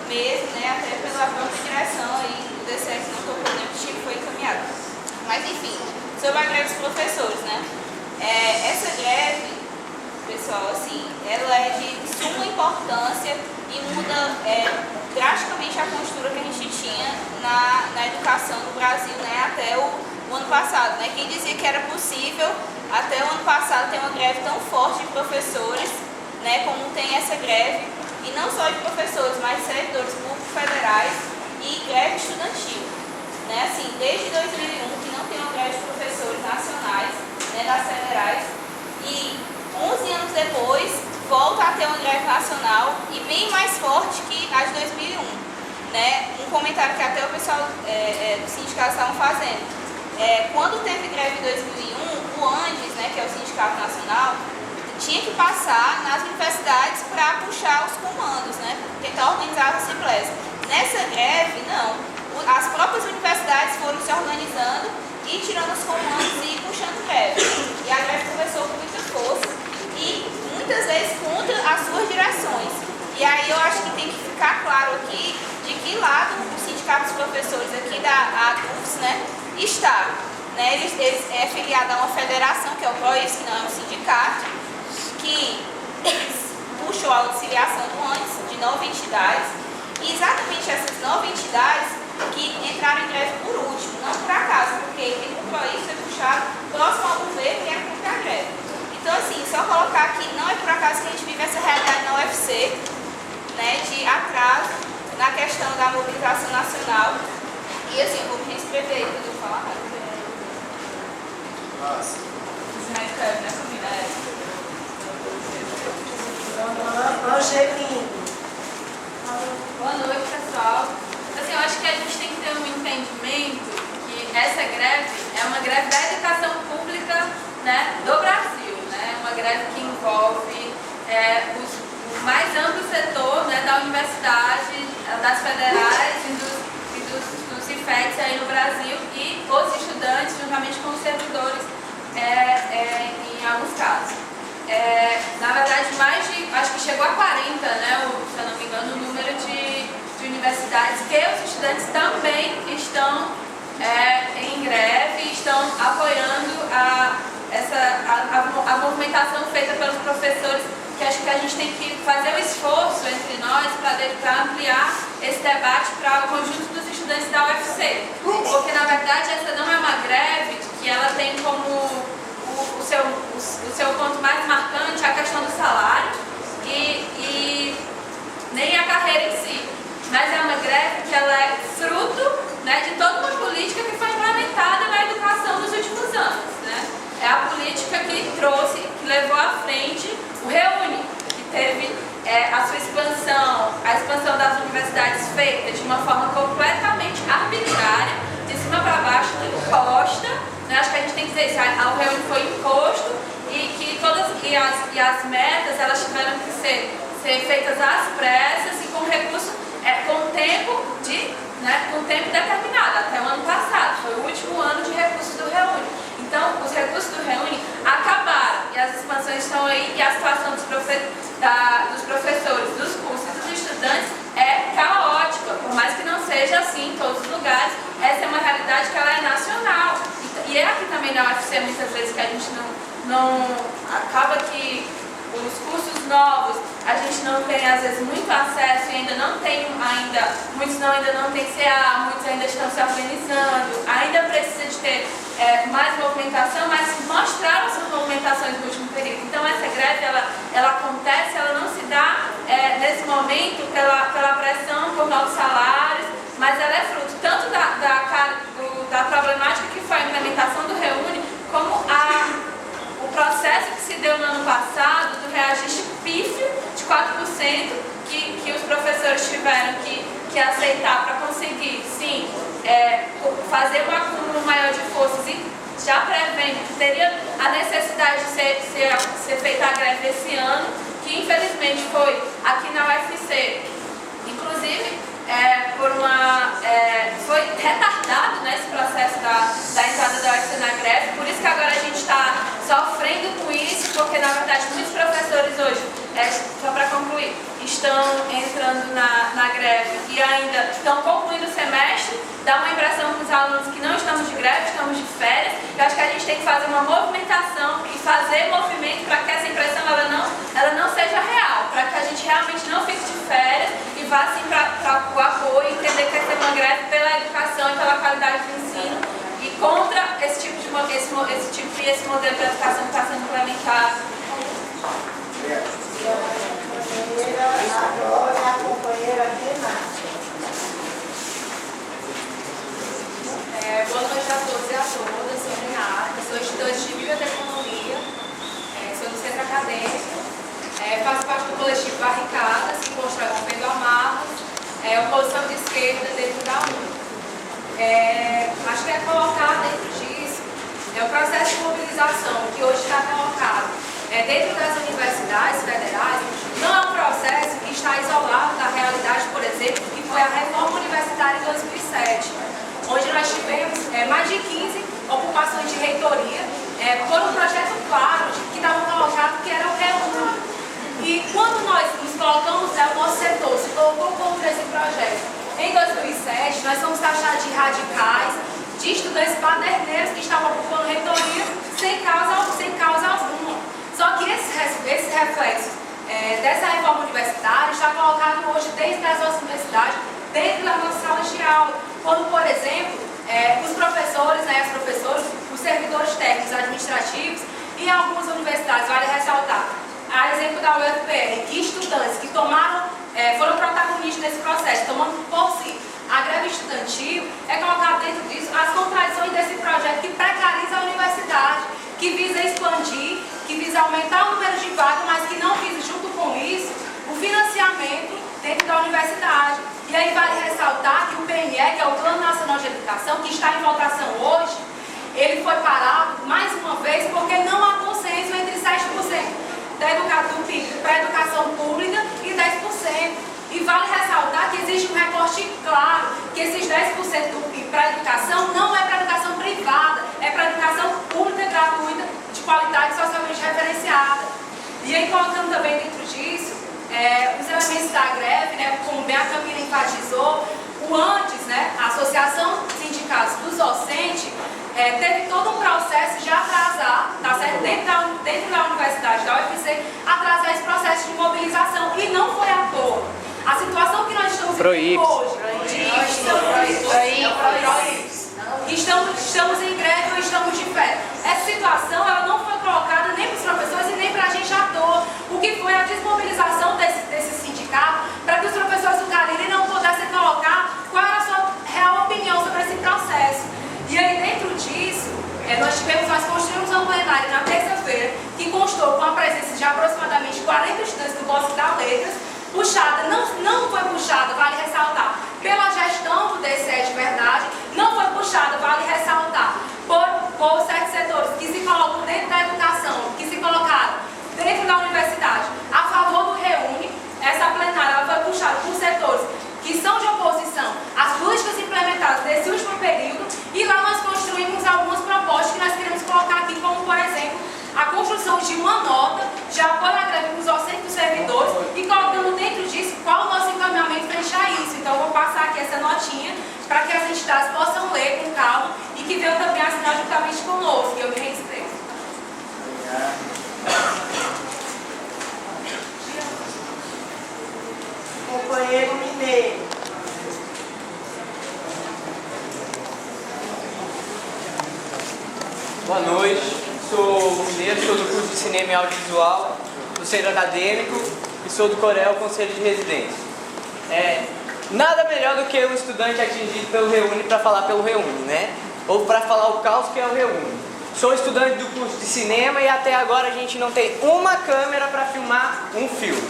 mesmo, né, até pela própria direção aí do DCE que não tocou nem o tipo foi encaminhado. Mas enfim, sobre a greve dos professores, né, essa greve, pessoal, assim, ela é de suma importância e muda drasticamente a postura que a gente tinha na educação no Brasil, né, até o ano passado, né? Quem dizia que era possível até o ano passado ter uma greve tão forte de professores, né, como tem essa greve, e não só de professores, mas de servidores públicos federais e greve estudantil, né? Assim, desde 2001 que não tem uma greve de professores nacionais, né, das federais, e 11 anos depois, volta a ter uma greve nacional e bem mais forte que a de 2001. Né? Um comentário que até o pessoal do sindicato estavam fazendo. Quando teve greve em 2001, o ANDES, né, que é o Sindicato Nacional, tinha que passar nas universidades para puxar os comandos, né, tentar organizar as assembleias. Nessa greve, não. As próprias universidades foram se organizando e tirando os comandos e puxando greve. E a greve começou com muita força e muitas vezes contra as suas direções. E aí eu acho que tem que ficar claro aqui de que lado o Sindicato dos Professores aqui da ADUFS, né, está. Né, eles é filiado a uma federação, que é o PROIFS, que não é um sindicato, que puxou a auxiliação do ANDES de 9 entidades, e exatamente essas 9 entidades que entraram em greve por último, não por acaso, porque o PROIFS foi puxado próximo ao governo e é contra a greve. Então, assim, só colocar que não é por acaso que a gente vive essa realidade na UFC, né, de atraso na questão da mobilização nacional. E, assim, eu vou me reescrever aí, quando eu falar rápido. Nossa. Reescreve, né, família? Angelina. Boa noite, pessoal. Assim, eu acho que a gente tem que ter um entendimento que essa greve é uma greve da educação pública, né, do Brasil, né, uma greve que envolve o mais amplo setor, né, da universidade, das federais e dos IFETs aí no Brasil e os estudantes, juntamente com os servidores, em alguns casos. Na verdade, acho que chegou a 40, né, se eu não me engano, o número de universidades que os estudantes também estão em greve, estão apoiando a movimentação feita pelos professores, que acho que a gente tem que fazer um esforço entre nós para ampliar esse debate para o conjunto dos estudantes da UFC. Porque, na verdade, essa não é uma greve que ela tem como o seu ponto mais marcante a questão do salário e nem a carreira em si. Mas é uma greve que ela é fruto, né, de toda uma política que foi implementada na educação nos últimos anos. dizer isso, o Reúne foi imposto e que as metas elas tiveram que ser feitas às pressas e com recurso, com tempo determinado, até o ano passado, foi o último ano de recursos do Reúne. Então, os recursos do Reúne acabaram e as expansões estão aí e a situação dos professores, dos cursos e dos estudantes é caótica, por mais que não seja assim em todos os lugares, essa é uma realidade que ela é nacional. E é aqui também na UFC muitas vezes que a gente não acaba que os cursos novos, a gente não tem às vezes muito acesso e muitos ainda não têm CA, muitos ainda estão se organizando, ainda precisa de ter mais movimentação, mas mostraram suas movimentações no último período. Então essa greve, ela acontece, ela não se dá nesse momento pela pressão por novos salários, mas ela é fruto tanto da problemática que foi a implementação do Reúne, como o processo que se deu no ano passado do reajuste pífio de 4% que os professores tiveram que aceitar para conseguir, sim, fazer um acúmulo maior de forças e já prevendo que teria a necessidade de ser feita a greve esse ano, que infelizmente foi aqui na UFC, inclusive foi retardado nesse processo da entrada da UFC na greve, por isso que agora a gente está sofrendo com isso, porque na verdade muitos professores hoje, só para concluir, estão entrando na greve e ainda estão concluindo o semestre, dá uma impressão para os alunos que não estamos de greve, estamos de férias. Eu acho que a gente tem que fazer uma movimentação e fazer movimento para que essa impressão ela não seja real, para que a gente realmente não fique de férias e vá assim para o apoio, entender que essa é uma greve pela educação e pela qualidade do ensino e contra esse modelo de educação que está sendo implementado. Agora a companheira Renata. Boa noite a todos e a todas, sou Renata, sou estudante de Biblioteconomia, sou do centro acadêmico, faço parte do coletivo Barricadas, que constrói o Pedro Amarros, oposição de esquerda dentro da UNE. Acho que colocar dentro disso o processo de mobilização que hoje está colocado dentro das universidades federais, não é um processo que está isolado da realidade, por exemplo, que foi a reforma universitária em 2007, onde nós tivemos mais de 15 ocupações de reitoria por um projeto claro que estava colocado, que era o Reúne. E quando nós nos colocamos, o nosso setor se colocou contra esse projeto. Em 2007, nós fomos taxados de radicais, de estudantes paderneiros que estavam ocupando reitoria sem causa alguma. Só que esse reflexo dessa reforma universitária está colocado hoje dentro das nossas universidades, dentro das nossas salas de aula. Quando, por exemplo, os professores, as professoras, os servidores técnicos administrativos e algumas universidades, vale ressaltar, a exemplo da UFPR, que estudantes que foram protagonistas nesse processo, tomando por si a greve estudantil, colocado dentro disso as contradições desse projeto que precariza a universidade, que visa expandir, que visa aumentar o número de vagas, mas que não visa, junto com isso, o financiamento dentro da universidade. E aí vale ressaltar que o PNE, que é o Plano Nacional de Educação, que está em votação hoje, ele foi parado mais uma vez porque não há consenso entre 7% do PIB para a educação pública e 10%. E vale ressaltar que existe um recorte claro, que esses 10% do PIB para a educação não é para a educação privada, é para a educação pública gratuita, de qualidade socialmente referenciada. E aí colocando também dentro disso, os elementos da greve, como bem a Camila enfatizou, a Associação de Sindicatos dos Docentes teve todo um processo de atrasar, tá certo? Dentro da universidade, da UFC, atrasar esse processo de mobilização. E não foi à toa. A situação que nós estamos vivendo hoje, estamos em greve ou estamos de férias. Essa situação ela não foi colocada nem para os professores e nem para a gente à toa. O que foi a desmobilização desse sindicato para que os professores do Cariri não pudessem colocar qual era a sua real opinião sobre esse processo. E aí dentro disso, nós construímos uma plenária na terça-feira que constou com a presença de aproximadamente 40 estudantes do Bosque das Letras, puxada, não foi puxada, vale ressaltar, pela gestão do DCE de verdade, não foi puxada, vale ressaltar, por 7 setores aqui essa notinha para que as entidades possam ler com calma e que venham também assinar juntamente conosco. E eu me reitero. Companheiro Mineiro. Boa noite, sou o Mineiro, sou do curso de Cinema e Audiovisual do Centro Acadêmico e sou do Corel, Conselho de Residência. Nada melhor do que um estudante atingido pelo Reúne para falar pelo Reúne, né? Ou para falar o caos que é o Reúne. Sou estudante do curso de cinema e até agora a gente não tem uma câmera para filmar um filme,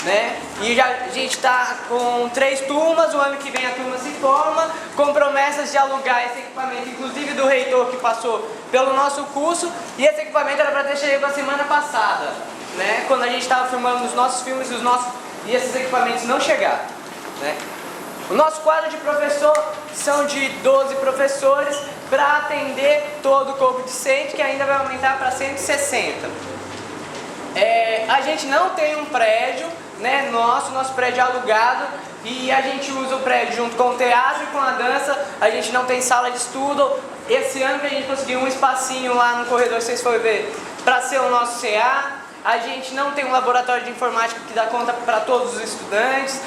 né? E a gente está com 3 turmas, o ano que vem a turma se forma, com promessas de alugar esse equipamento, inclusive do reitor que passou pelo nosso curso, e esse equipamento era para ter chegado a semana passada, né? Quando a gente estava filmando os nossos filmes e esses equipamentos não chegaram, né? O nosso quadro de professor são de 12 professores para atender todo o corpo docente, que ainda vai aumentar para 160. A gente não tem um prédio, né, nosso prédio é alugado e a gente usa o prédio junto com o teatro e com a dança. A gente não tem sala de estudo. Esse ano que a gente conseguiu um espacinho lá no corredor, vocês foram ver, para ser o nosso CA. A gente não tem um laboratório de informática que dá conta para todos os estudantes.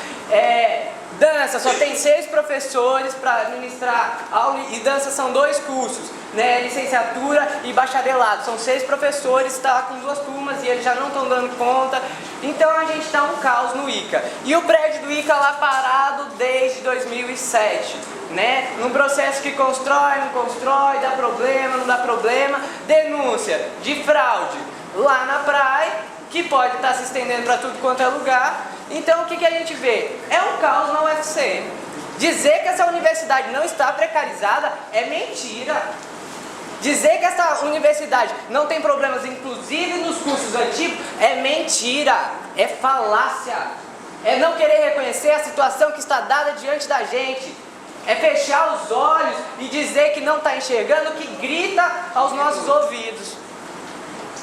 Dança, só tem 6 professores para ministrar aula, e dança são 2 cursos, né? Licenciatura e bacharelado. São 6 professores, está com 2 turmas e eles já não estão dando conta. Então a gente está um caos no ICA. E o prédio do ICA lá parado desde 2007, né? Num processo que constrói, não constrói, dá problema, não dá problema. Denúncia de fraude lá na praia, que pode estar se estendendo para tudo quanto é lugar. Então o que a gente vê? É um caos na UFC. Dizer que essa universidade não está precarizada é mentira. Dizer que essa universidade não tem problemas, inclusive nos cursos antigos, é mentira. É falácia. É não querer reconhecer a situação que está dada diante da gente. É fechar os olhos e dizer que não está enxergando o que grita aos nossos ouvidos.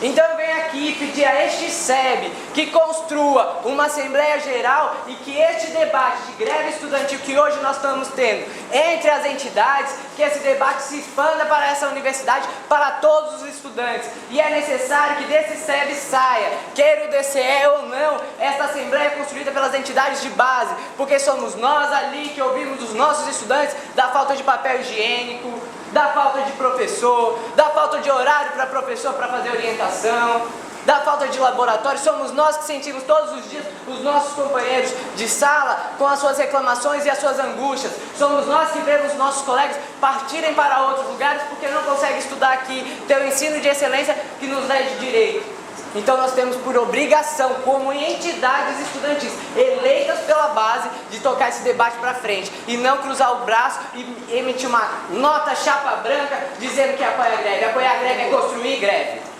Então eu venho aqui pedir a este SEB que construa uma Assembleia Geral e que este debate de greve estudantil que hoje nós estamos tendo entre as entidades, que esse debate se expanda para essa universidade, para todos os estudantes. E é necessário que desse SEB saia, queira o DCE ou não, essa Assembleia é construída pelas entidades de base, porque somos nós ali que ouvimos os nossos estudantes da falta de papel higiênico, da falta de professor, da falta de horário para professor para fazer orientação, da falta de laboratório. Somos nós que sentimos todos os dias os nossos companheiros de sala com as suas reclamações e as suas angústias. Somos nós que vemos nossos colegas partirem para outros lugares porque não conseguem estudar aqui, ter o ensino de excelência que nos dá de direito. Então nós temos por obrigação, como entidades estudantis eleitas pela base, de tocar esse debate para frente e não cruzar o braço e emitir uma nota chapa branca dizendo que apoia a greve. Apoiar a greve é construir greve.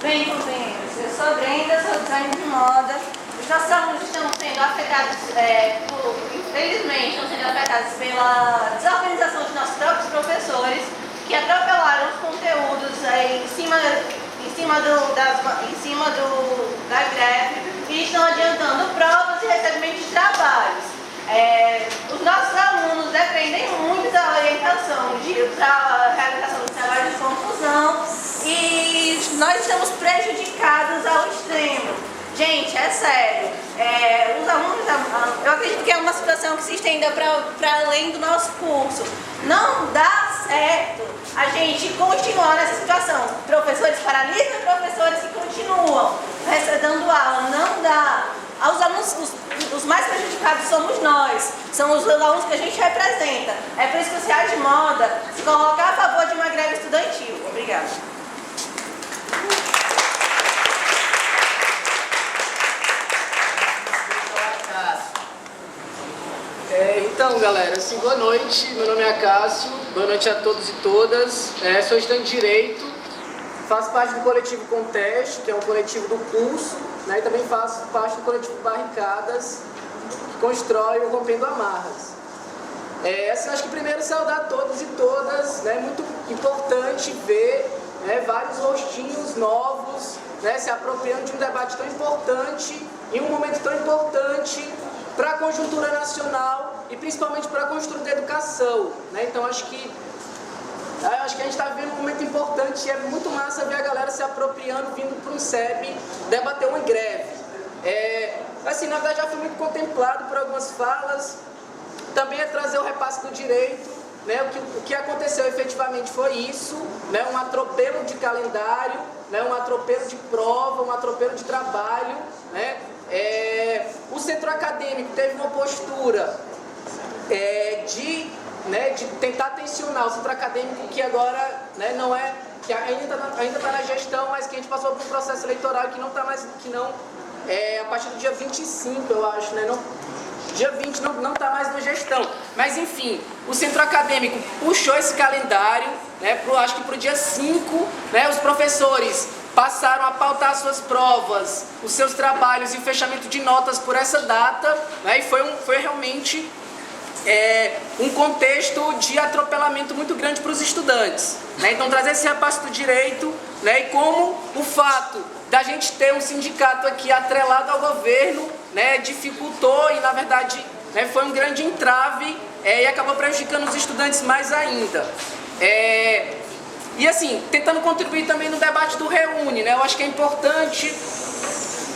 Bem, companheiros, eu sou Brenda, sou designer de moda. Os nossos alunos estão sendo afetados, infelizmente, estão sendo afetados pela desorganização de nossos próprios professores, que atropelaram os conteúdos em cima da greve e estão adiantando provas e recebimento de trabalhos. Os nossos alunos dependem muito da orientação, da realização do trabalho de conclusão, e nós estamos prejudicados ao extremo. Gente, é sério, os alunos, eu acredito que é uma situação que se estenda para além do nosso curso. Não dá certo a gente continuar nessa situação. Professores paralisam e professores que continuam dando aula. Não dá. Os alunos, os mais prejudicados somos nós, são os alunos que a gente representa. É por isso que o CA de Moda se coloca a favor de uma greve estudantil. Obrigada. Então, galera, assim, boa noite, meu nome é Cássio, boa noite a todos e todas. Sou estudante de Direito, faço parte do coletivo Conteste, que é um coletivo do curso, né, e também faço parte do coletivo Barricadas, constrói o Rompendo Amarras. Assim, acho que primeiro saudar todos e todas, né? Muito importante ver, né, vários rostinhos novos, né, se apropriando de um debate tão importante, em um momento tão importante para a conjuntura nacional e principalmente para a conjuntura da educação, né? Então acho que a gente está vivendo um momento importante e é muito massa ver a galera se apropriando, vindo para um SEB debater uma greve. Assim, na verdade já fui muito contemplado por algumas falas, também é trazer o repasse do direito, né? O que aconteceu efetivamente foi isso, né? Um atropelo de calendário, né? Um atropelo de prova, um atropelo de trabalho, né? O centro acadêmico teve uma postura de tentar tensionar o centro acadêmico, que agora, né, não é, que ainda está na gestão, mas que a gente passou por um processo eleitoral que não está mais, a partir do dia 25, eu acho, né? Dia 20 não está mais na gestão. Mas enfim, o centro acadêmico puxou esse calendário, né, acho que para o dia 5, né, os professores passaram a pautar suas provas, os seus trabalhos e o fechamento de notas por essa data, né, e foi realmente um contexto de atropelamento muito grande para os estudantes, né? Então trazer esse repasse do direito, né, e como o fato da gente ter um sindicato aqui atrelado ao governo, né, dificultou e na verdade, né, foi um grande entrave e acabou prejudicando os estudantes mais ainda. E assim, tentando contribuir também no debate do Reúne, né? Eu acho que é importante,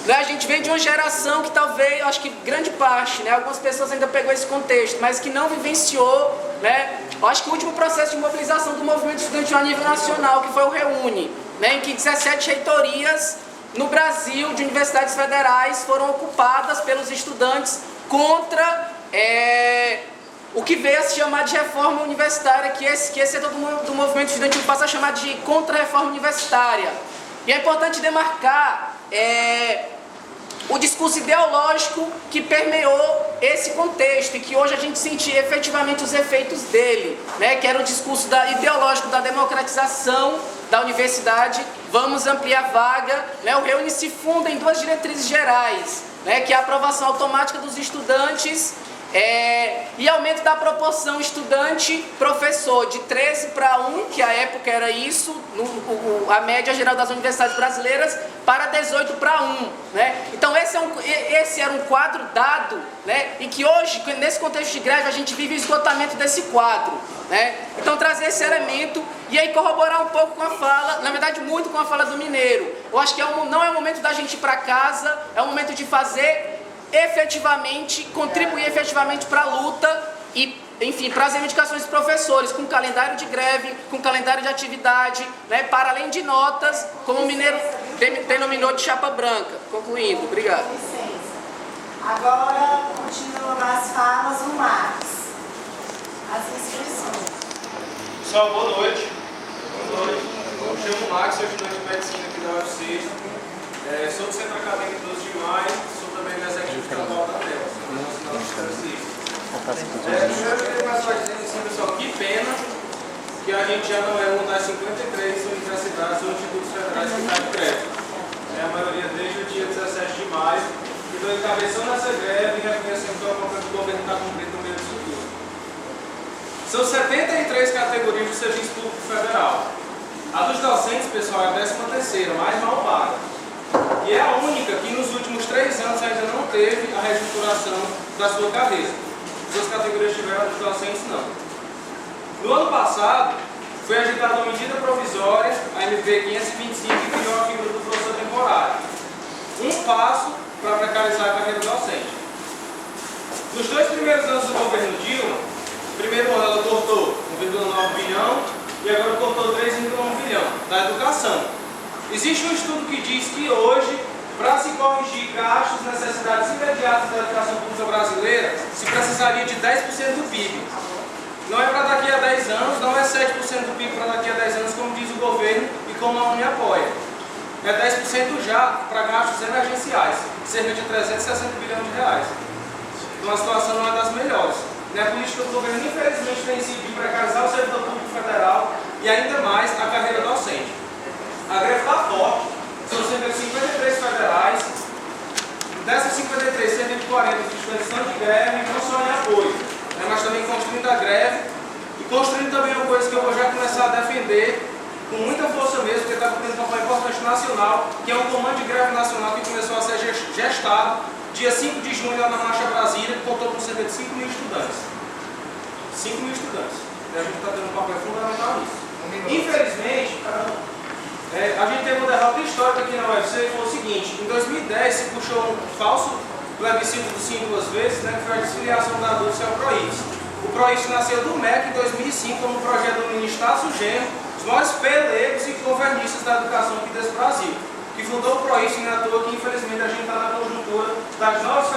né, a gente vem de uma geração que talvez, eu acho que grande parte, né, algumas pessoas ainda pegou esse contexto, mas que não vivenciou, né? Eu acho que o último processo de mobilização do movimento estudantil a nível nacional, que foi o Reúne, né, em que 17 reitorias no Brasil de universidades federais foram ocupadas pelos estudantes contra o que veio a se chamar de reforma universitária, que esse setor do movimento estudantil passa a chamar de contra-reforma universitária. E é importante demarcar o discurso ideológico que permeou esse contexto e que hoje a gente sentia efetivamente os efeitos dele, né? Que era o discurso ideológico da democratização da universidade, vamos ampliar a vaga, né? O Reúne se funda em duas diretrizes gerais, né? Que é a aprovação automática dos estudantes e aumento da proporção estudante-professor de 13 para 1, que à época era isso, a média geral das universidades brasileiras, para 18 para 1. Né? Então esse era um quadro dado, né? E que hoje, nesse contexto de greve, a gente vive o esgotamento desse quadro. Né? Então trazer esse elemento e aí corroborar um pouco com a fala, na verdade muito com a fala do Mineiro. Eu acho que não é o momento da gente ir para casa, é o momento de fazer efetivamente, contribuir efetivamente para a luta e, enfim, para as reivindicações dos professores, com calendário de greve, com calendário de atividade, né, para além de notas, como o Mineiro denominou de chapa branca. Concluindo, obrigado. Agora, continuam as falas, o Marcos. As inscrições. Pessoal, boa noite. Boa noite. Eu me chamo Max, sou estudante de medicina aqui da UFC. Sou do Centro Acadêmico 12 de Maio, sou também do Executivo Estadual da TEL, Nacional de Estado. Primeiro eu queria começar dizendo assim, pessoal, que pena que a gente já não é uma das 53 universidades ou institutos federais que está de greve. A maioria desde o dia 17 de maio, que estou encabeçando essa greve e reconhecendo que o governo está cumprindo no meio disso tudo. São 73 categorias do Serviço Público Federal. A dos docentes, pessoal, é a 13ª, mais mal paga. E é a única que nos últimos 3 anos ainda não teve a reestruturação da sua carreira. As duas categorias tiveram, a dos docentes não. No ano passado, foi agitada uma medida provisória, a MP 525, que criou a figura do professor temporário. Um passo para precarizar a carreira docente. Nos 2 primeiros anos do governo Dilma, no primeiro ano ela cortou 1,9 bilhão e agora cortou 3,1 bilhão da educação. Existe um estudo que diz que hoje, para se corrigir gastos e necessidades imediatas da educação pública brasileira, se precisaria de 10% do PIB. Não é para daqui a 10 anos, não é 7% do PIB para daqui a 10 anos, como diz o governo e como a UNE apoia. É 10% já para gastos emergenciais, cerca de 360 bilhões de reais. Então a situação não é das melhores. A política do governo, infelizmente, tem sido de precarizar o servidor público federal e ainda mais a carreira docente. A greve está forte, são cerca de 53 federais, Dessas 53, cerca de 40 de suspensão de greve, não só em apoio, né, mas também construindo a greve e construindo também uma coisa que eu vou já começar a defender com muita força mesmo, porque está cumprindo uma campanha importante nacional, que é um comando de greve nacional que começou a ser gestado dia 5 de junho lá na Marcha Brasília, que contou com cerca de 5 mil estudantes. 5 mil estudantes. E a gente está tendo um papel fundamental nisso. Infelizmente, a gente teve uma derrota histórica aqui na UFC, que foi o seguinte: em 2010 se puxou um falso plebiscito do sim duas vezes, né, que foi a desfiliação da DUFS ao PROIFS. O PROIFS nasceu do MEC em 2005 como projeto do ministro Tasso Genro, os maiores pelegos e governistas da educação aqui desse Brasil, que fundou o PROIFS, não é à toa que infelizmente a gente está na conjuntura das nove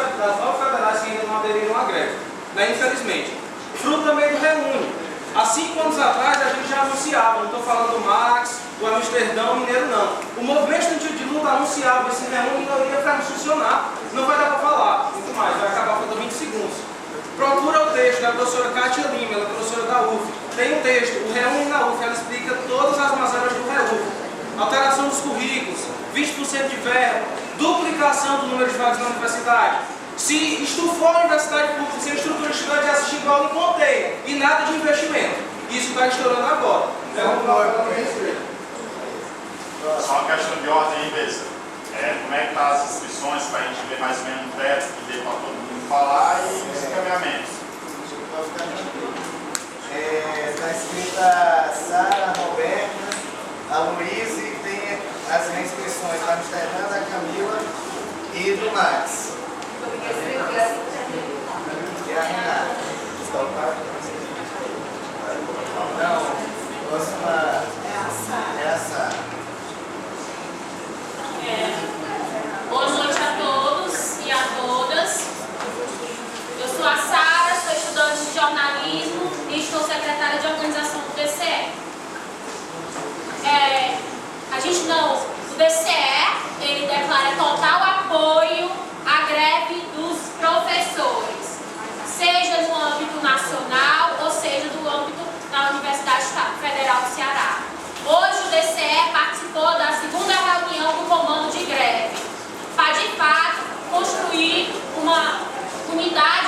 federais que ainda não aderiram à greve, né, infelizmente. Fruto também do Reúne. Há 5 anos atrás a gente já anunciava, não estou falando do Max, do Amsterdão, Mineiro não. O movimento estudantil de luta anunciava esse Reúne e não ia para funcionar, não vai dar para falar, muito mais, vai acabar faltando 20 segundos. Procura o texto da professora Kátia Lima, ela é professora da UF. Tem um texto, o Reúne na UF, ela explica todas as mazelas do Reúne. Alteração dos currículos, 20% de verba, duplicação do número de vagas na universidade. Se estufou a universidade pública, sem estrutura de estudante, assistir igual em conteio e nada de investimento. Isso está estourando agora. Só uma questão de ordem aí, Bessa. Como é que tá as inscrições para a gente ver mais ou menos o teto que dê para todo mundo falar e os encaminhamentos? Está escrita Sara, Roberta, a Luísa e tem as reinscrições da Amsterdã, da Camila e do Max. E a Renata. Não, próxima é a Sara. Boa noite a todos e a todas. Eu sou a Sara, sou estudante de jornalismo e estou secretária de organização do DCE. O DCE, ele declara total apoio à greve dos professores, seja no âmbito nacional ou seja no âmbito da Universidade Federal do Ceará. Hoje o DCE participou da segunda reunião do comando de greve, para de fato construir uma unidade